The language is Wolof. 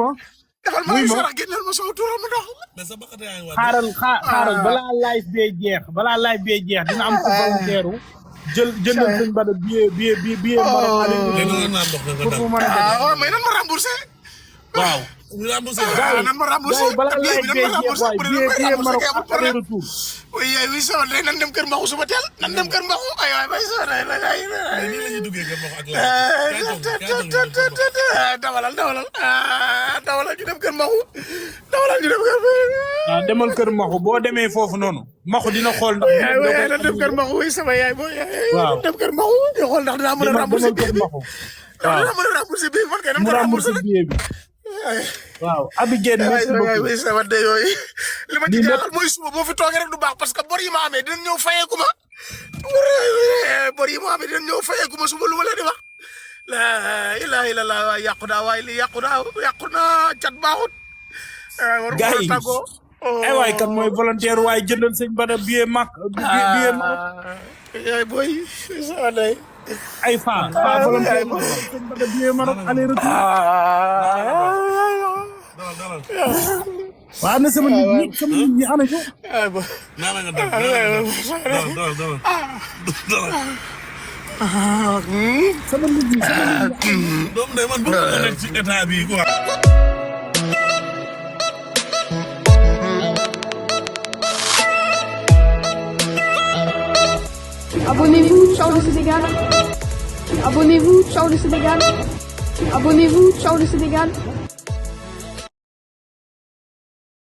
ma defal ma ay sarax génneel ma sama turam ndox. mais sa bakkat yaa ngi waat. xaaral balaa live bee jeex dina am ko volontaire jëndal sëñ Bada billet Maroc aller pour mu mën a dem. mais nan ma remboursé. waaw. ñu remboursé nan ma remboursé. balaa live bee jeex waay billet Maroc aller retour. oui yaay wi sama day nan dem kër Mbaxu suba teel nan dem kër Mbaxu ay waay bay sama day la ay. nii la ñuy duggee kër Mbaxu ak la. dawalal ñu dem kër Mbaxu dawalal ñu dem kër. waaw demal kër Maxu boo demee foofu noonu Maxu dina xool ndax. yaay nan dem kër Mbaxu oui sama yaay boo yaay. waaw dem kër Mbaxu ñu xool ndax dinaa mën a remboursé demal kër Maxu. waaw dinaa mën a remboursé bii man kay nan mu ko remboursé remboursé billet bi. waaw Abi Dieng merci beaucoup waay sama de yooyu li ma ci jaaxal mooy suba boo fi toogee rek du baax parce que bor yi ma amee dinañ ñëw fayeeku ma bor yi ma amee dinañ ñëw fayeeku ma suba lu ma leen di wax la ilaha illallah waay yàqu naa waay li yàqu naa cat baaxut gars yi ay waay kan mooy volontaire waaye jëndal sëñ Bada billet mak billet yaay booy sama day ay fa volontaire sëñ Bada billet Maroc aller retour waaw na sama nit ñi ana ñu naa nga dal sama nit ñi doom de man bëgg nga nekk ci état bi quoi. Abonnez-vous, ciao le Sénégal. Abonnez-vous, ciao le Sénégal. Abonnez-vous, ciao le Sénégal.